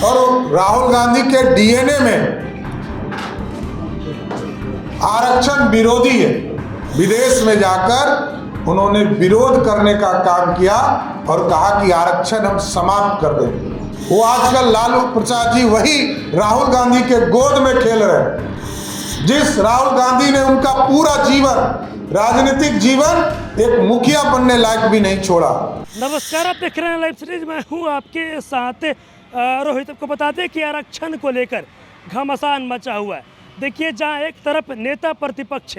और राहुल गांधी के डीएनए में आरक्षण विरोधी है। विदेश में जाकर उन्होंने विरोध करने का काम किया और कहा कि आरक्षण हम समाप्त कर देंगे। वो आजकल लालू प्रसाद जी वही राहुल गांधी के गोद में खेल रहे हैं, जिस राहुल गांधी ने उनका पूरा जीवन, राजनीतिक जीवन, एक मुखिया बनने लायक भी नहीं छोड़ा। नमस्कार, आप देख रहे हैं लाइव सीरीज। मैं हूं आपके साथ रोहित। आपको बताते हैं कि आरक्षण को लेकर घमासान मचा हुआ है। देखिए, जहां एक तरफ नेता प्रतिपक्ष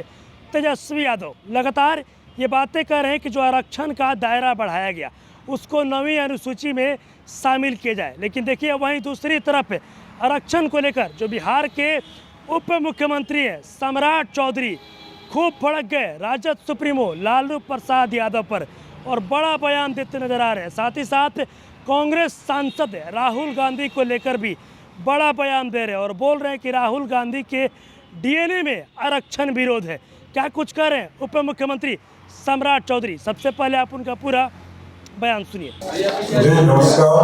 तेजस्वी यादव लगातार ये बातें कर रहे हैं कि जो आरक्षण का दायरा बढ़ाया गया उसको 9वीं अनुसूची में शामिल किया जाए, लेकिन देखिए वहीं दूसरी तरफ आरक्षण को लेकर जो बिहार के उप मुख्यमंत्री हैं सम्राट चौधरी खूब भड़क गए राजद सुप्रीमो लालू प्रसाद यादव पर और बड़ा बयान देते नजर आ रहे हैं। साथ ही साथ कांग्रेस सांसद राहुल गांधी को लेकर भी बड़ा बयान दे रहे हैं और बोल रहे हैं कि राहुल गांधी के डीएनए में आरक्षण विरोध है। क्या कुछ कह रहे हैं उप मुख्यमंत्री सम्राट चौधरी? सबसे पहले आप उनका पूरा बयान सुनिए। जी नमस्कार।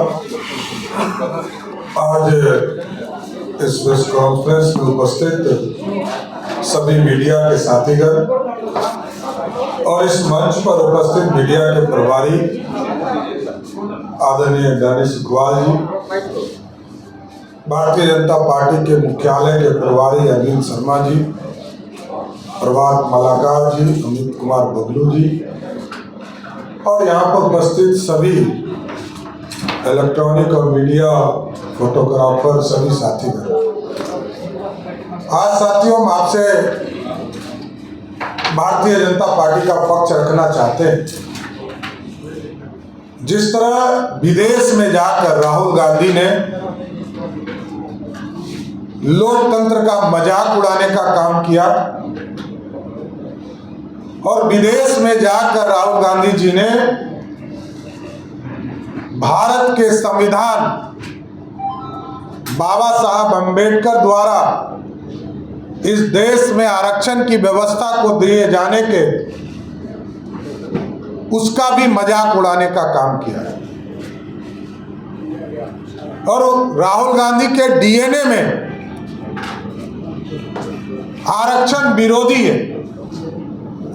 आज इस प्रेस कॉन्फ्रेंस में उपस्थित सभी मीडिया के साथीगण और इस मंच पर उपस्थित मीडिया के प्रभारी आदरणीय दानिश इकबाल जी, भारतीय जनता पार्टी के मुख्यालय के प्रभारी अनिल शर्मा जी, प्रभात मालाकार जी, अमित कुमार बबलू जी और यहाँ पर उपस्थित सभी इलेक्ट्रॉनिक और मीडिया फोटोग्राफर, सभी साथीगण। आज साथियों, हम आपसे भारतीय जनता पार्टी का पक्ष रखना चाहते हैं। जिस तरह विदेश में जाकर राहुल गांधी ने लोकतंत्र का मजाक उड़ाने का काम किया और विदेश में जाकर राहुल गांधी जी ने भारत के संविधान बाबा साहब अम्बेडकर द्वारा इस देश में आरक्षण की व्यवस्था को दिए जाने के उसका भी मजाक उड़ाने का काम किया है। और राहुल गांधी के डीएनए में आरक्षण विरोधी है,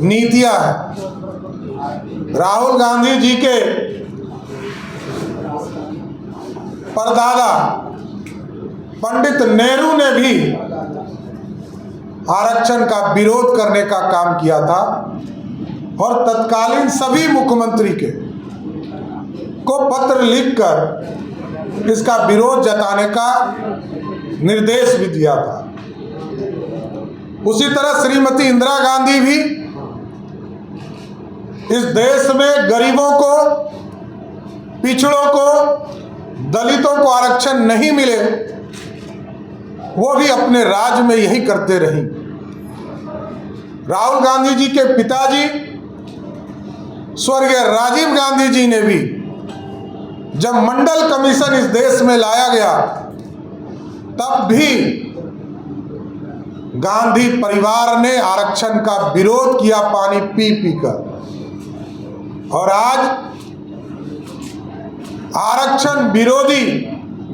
नीतियां है। राहुल गांधी जी के परदादा पंडित नेहरू ने भी आरक्षण का विरोध करने का काम किया था और तत्कालीन सभी मुख्यमंत्री को पत्र लिखकर इसका विरोध जताने का निर्देश भी दिया था। उसी तरह श्रीमती इंदिरा गांधी भी इस देश में गरीबों को, पिछड़ों को, दलितों को आरक्षण नहीं मिले, वो भी अपने राज्य में यही करते रही। राहुल गांधी जी के पिताजी स्वर्गीय राजीव गांधी जी ने भी जब मंडल कमीशन इस देश में लाया गया तब भी गांधी परिवार ने आरक्षण का विरोध किया, पानी पी पी कर। और आज आरक्षण विरोधी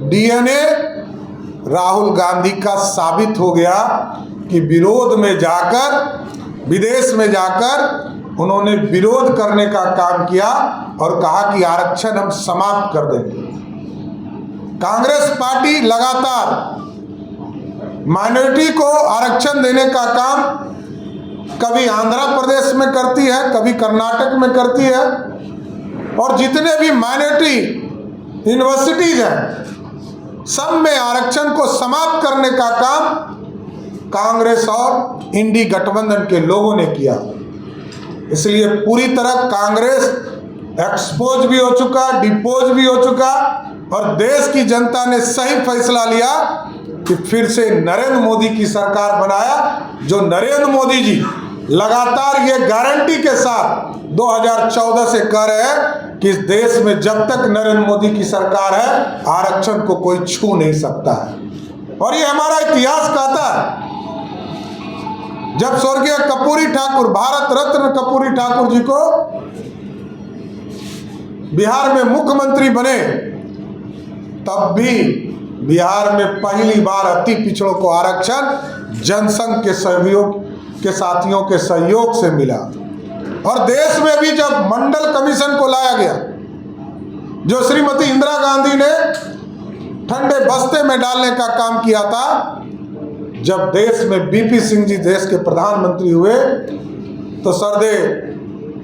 डीएनए राहुल गांधी का साबित हो गया कि विरोध में जाकर, विदेश में जाकर उन्होंने विरोध करने का काम किया और कहा कि आरक्षण हम समाप्त कर देंगे। कांग्रेस पार्टी लगातार माइनॉरिटी को आरक्षण देने का काम कभी आंध्र प्रदेश में करती है, कभी कर्नाटक में करती है और जितने भी माइनॉरिटी यूनिवर्सिटीज हैं सब में आरक्षण को समाप्त करने का काम कांग्रेस और इंडी गठबंधन के लोगों ने किया। इसलिए पूरी तरह कांग्रेस एक्सपोज भी हो चुका, डिपोज भी हो चुका और देश की जनता ने सही फैसला लिया कि फिर से नरेंद्र मोदी की सरकार बनाया। जो नरेंद्र मोदी जी लगातार ये गारंटी के साथ 2014 से कह रहे हैं कि इस देश में जब तक नरेंद्र मोदी की सरकार है आरक्षण को कोई छू नहीं सकता है। और ये हमारा इतिहास कहता है। जब स्वर्गीय कर्पूरी ठाकुर, भारत रत्न कर्पूरी ठाकुर जी को बिहार में मुख्यमंत्री बने तब भी बिहार में पहली बार अति पिछड़ों को आरक्षण जनसंघ के सहयोग के साथियों के सहयोग से मिला। और देश में भी जब मंडल कमीशन को लाया गया, जो श्रीमती इंदिरा गांधी ने ठंडे बस्ते में डालने का काम किया था, जब देश में बीपी सिंह जी देश के प्रधानमंत्री हुए तो सरदे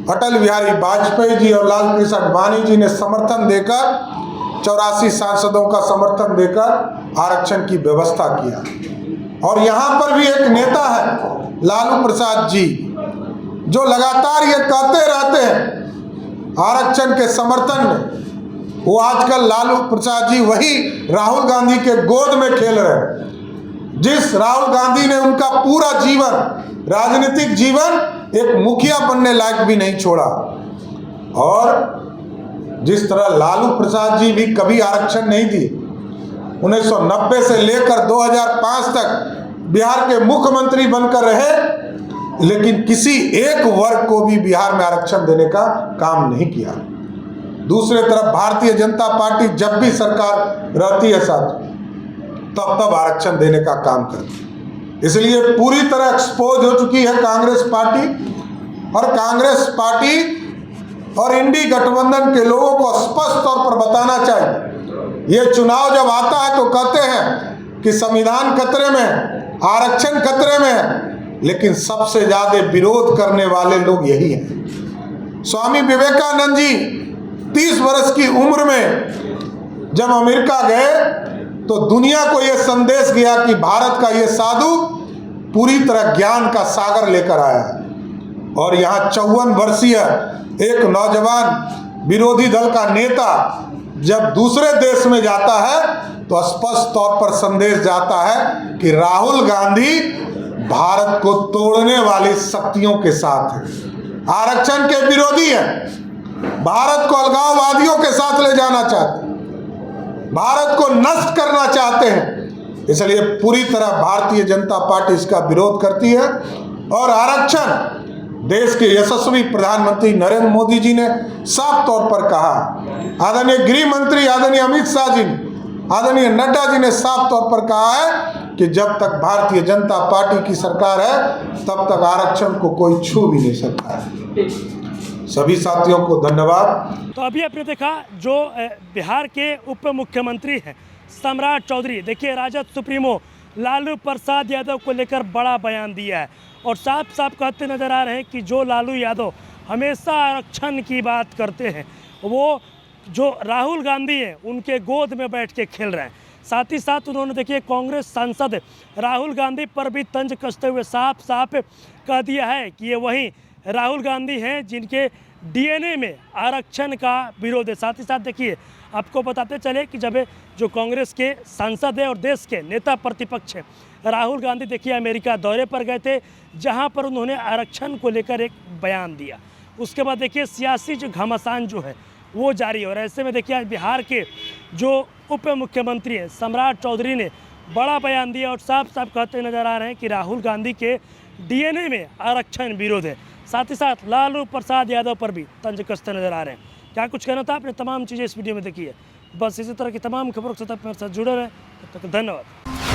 अटल बिहारी वाजपेयी जी और लाल कृष्ण आडवाणी जी ने समर्थन देकर 84 सांसदों का समर्थन देकर आरक्षण की व्यवस्था किया। और यहाँ पर भी एक नेता है लालू प्रसाद जी, जो लगातार ये कहते रहते हैं आरक्षण के समर्थन में। वो आजकल लालू प्रसाद जी वही राहुल गांधी के गोद में खेल रहे हैं, जिस राहुल गांधी ने उनका पूरा जीवन, राजनीतिक जीवन, एक मुखिया बनने लायक भी नहीं छोड़ा। और जिस तरह लालू प्रसाद जी भी कभी आरक्षण नहीं दिए, 1990 से लेकर 2005 तक बिहार के मुख्यमंत्री बनकर रहे, लेकिन किसी एक वर्ग को भी बिहार में आरक्षण देने का काम नहीं किया। दूसरे तरफ भारतीय जनता पार्टी जब भी सरकार रहती है साथ, तब आरक्षण देने का काम करती है। इसलिए पूरी तरह एक्सपोज हो चुकी है कांग्रेस पार्टी। और कांग्रेस पार्टी और इंडी गठबंधन के लोगों को स्पष्ट तौर पर बताना चाहिए, ये चुनाव जब आता है तो कहते हैं कि संविधान खतरे में, आरक्षण खतरे में है, लेकिन सबसे ज्यादा विरोध करने वाले लोग यही हैं। स्वामी विवेकानंद जी 30 वर्ष की उम्र में जब अमेरिका गए तो दुनिया को यह संदेश गया कि भारत का ये साधु पूरी तरह ज्ञान का सागर लेकर आया है। और यहाँ 54 वर्षीय एक नौजवान विरोधी दल का नेता जब दूसरे देश में जाता है तो स्पष्ट तौर पर संदेश जाता है कि राहुल गांधी भारत को तोड़ने वाली शक्तियों के साथ है, आरक्षण के विरोधी है, भारत को अलगाववादियों के साथ ले जाना चाहते हैं, भारत को नष्ट करना चाहते हैं। इसलिए पूरी तरह भारतीय जनता पार्टी इसका विरोध करती है। और आरक्षण देश के यशस्वी प्रधानमंत्री नरेंद्र मोदी जी ने साफ तौर पर कहा, आदरणीय गृह मंत्री आदरणीय अमित शाह जी ने, आदरणीय नड्डा जी ने साफ तौर पर कहा है कि जब तक भारतीय जनता पार्टी की सरकार है तब तक आरक्षण को कोई छू भी नहीं सकता है। सभी साथियों को धन्यवाद। तो अभी आपने देखा जो बिहार के उप मुख्यमंत्री हैं सम्राट चौधरी, देखिए राजद सुप्रीमो लालू प्रसाद यादव को लेकर बड़ा बयान दिया है और साफ साफ कहते नजर आ रहे हैं कि जो लालू यादव हमेशा आरक्षण की बात करते हैं, वो जो राहुल गांधी हैं उनके गोद में बैठ के खेल रहे हैं। साथ ही साथ उन्होंने देखिए कांग्रेस सांसद राहुल गांधी पर भी तंज कसते हुए साफ साफ कह दिया है कि ये वही राहुल गांधी हैं जिनके डीएनए में आरक्षण का विरोध है। साथ ही साथ देखिए आपको बताते चले कि जब जो कांग्रेस के सांसद है और देश के नेता प्रतिपक्ष है राहुल गांधी देखिए अमेरिका दौरे पर गए थे, जहां पर उन्होंने आरक्षण को लेकर एक बयान दिया। उसके बाद देखिए सियासी जो घमासान जो है वो जारी हो रहा है। ऐसे में देखिए आज बिहार के जो उप मुख्यमंत्री हैं सम्राट चौधरी ने बड़ा बयान दिया और साफ साफ कहते नजर आ रहे हैं कि राहुल गांधी के डीएनए में आरक्षण विरोध है। साथ ही साथ लालू प्रसाद यादव पर भी तंज कसते नजर आ रहे हैं। क्या कुछ कहना था आपने तमाम चीज़ें इस वीडियो में देखी है। बस इसी तरह की तमाम खबरों के साथ मेरे साथ जुड़े रहे। तब तक धन्यवाद।